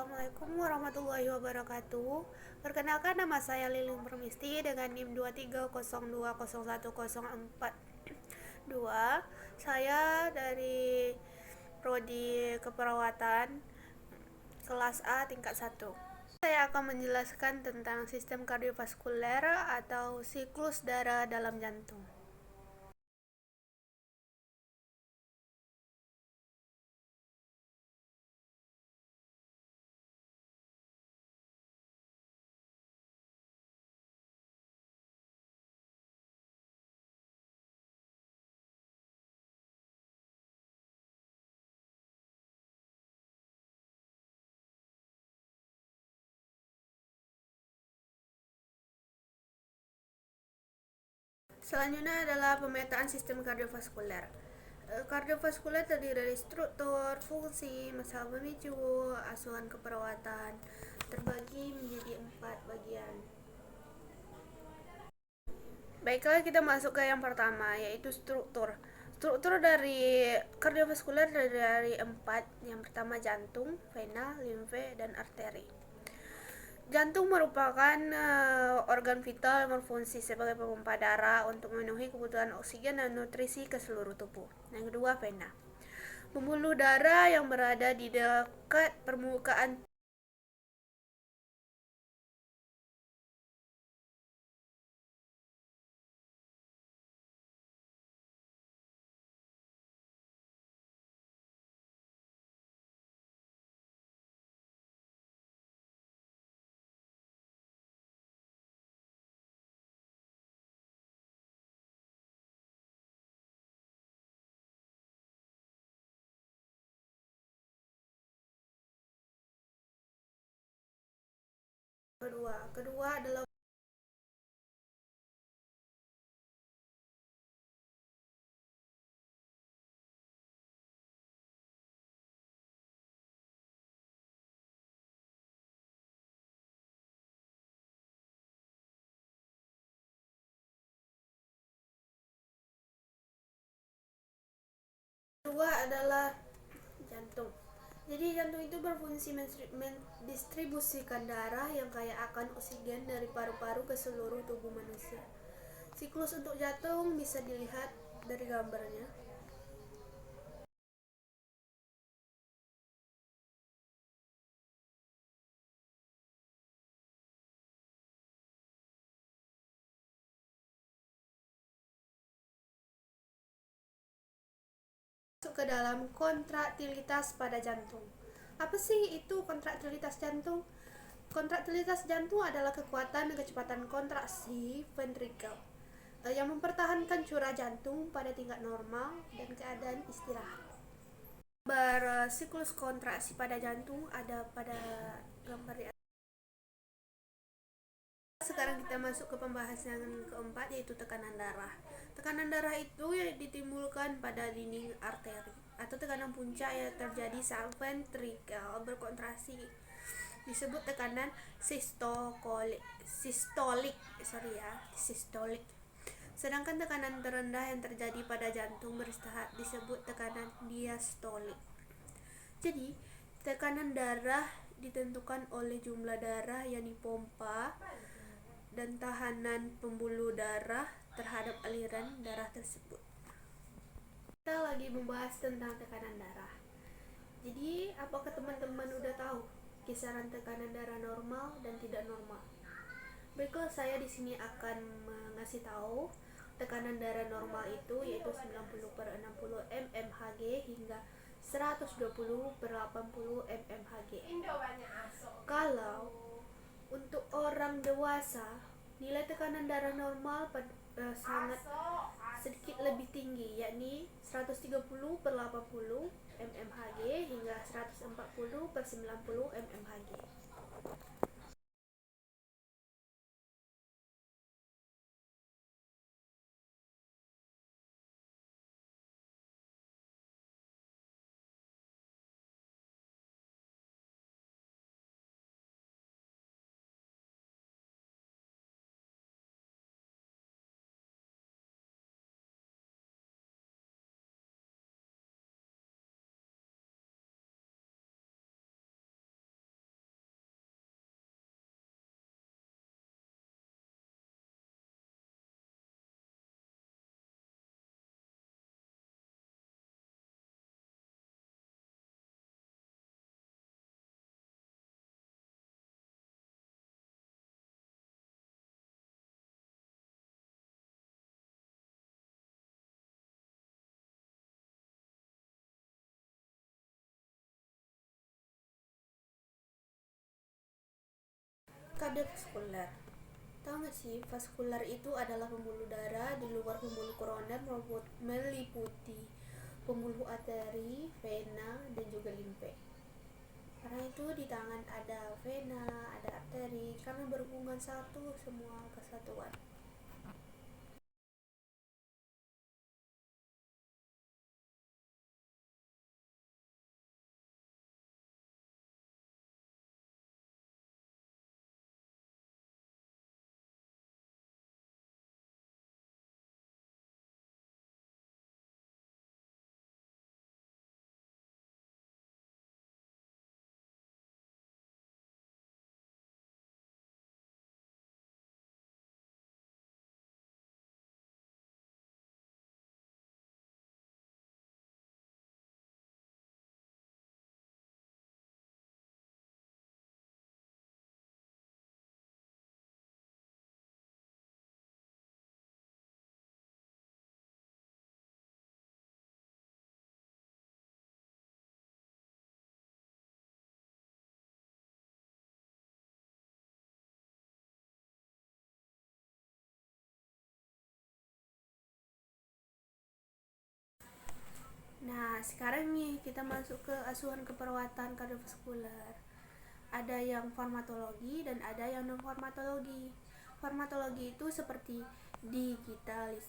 Assalamualaikum warahmatullahi wabarakatuh. Perkenalkan, nama saya Lilin Permisti dengan NIM 230201042. Saya dari Prodi Keperawatan kelas A tingkat 1. Saya akan menjelaskan tentang sistem kardiovaskuler atau siklus darah dalam jantung. Selanjutnya adalah pemetaan sistem kardiovaskuler. Kardiovaskuler terdiri dari struktur, fungsi, masalah pemicu, asuhan keperawatan, terbagi menjadi 4 bagian. Baiklah, kita masuk ke yang pertama, yaitu struktur. Struktur dari kardiovaskuler dari 4. Yang pertama jantung, vena, limfe, dan arteri. Jantung merupakan organ vital yang berfungsi sebagai pemompa darah untuk memenuhi kebutuhan oksigen dan nutrisi ke seluruh tubuh. Yang kedua, vena. Pembuluh darah yang berada di dekat permukaan. Kedua adalah kedua adalah jantung. Jadi jantung itu berfungsi mendistribusikan darah yang kaya akan oksigen dari paru-paru ke seluruh tubuh manusia. Siklus untuk jantung bisa dilihat dari gambarnya. Masuk ke dalam kontraktilitas pada jantung. Apa sih itu kontraktilitas jantung? Kontraktilitas jantung adalah kekuatan dan kecepatan kontraksi ventrikel yang mempertahankan curah jantung pada tingkat normal dan keadaan istirahat. Bersiklus kontraksi pada jantung ada pada gambar di atas. Sekarang kita masuk ke pembahasan yang keempat, yaitu tekanan darah. Tekanan darah itu yang ditimbulkan pada dinding arteri atau tekanan puncak yang terjadi saat ventrikel berkontraksi disebut tekanan sistolik. Sedangkan tekanan terendah yang terjadi pada jantung beristirahat disebut tekanan diastolik. Jadi, tekanan darah ditentukan oleh jumlah darah yang dipompa dan tahanan pembuluh darah terhadap aliran darah tersebut. Kita lagi membahas tentang tekanan darah. Jadi, apakah teman-teman udah tahu kisaran tekanan darah normal dan tidak normal? Berikut saya di sini akan mengasih tahu tekanan darah normal itu yaitu 90/60 mmHg hingga 120/80 mmHg. Kalau untuk orang dewasa, nilai tekanan darah normal sangat sedikit lebih tinggi, yakni 130/80 mmHg hingga 140/90 mmHg. Kardiovaskuler. Tahu nggak sih, vaskular itu adalah pembuluh darah di luar pembuluh koroner, meliputi pembuluh arteri, vena, dan juga limfe. Karena itu di tangan ada vena, ada arteri, karena berhubungan satu semua kesatuan. Nah, sekarang nih kita masuk ke asuhan keperawatan kardiovaskuler. Ada yang farmakologi dan ada yang non farmakologi. Farmakologi itu seperti digitalitas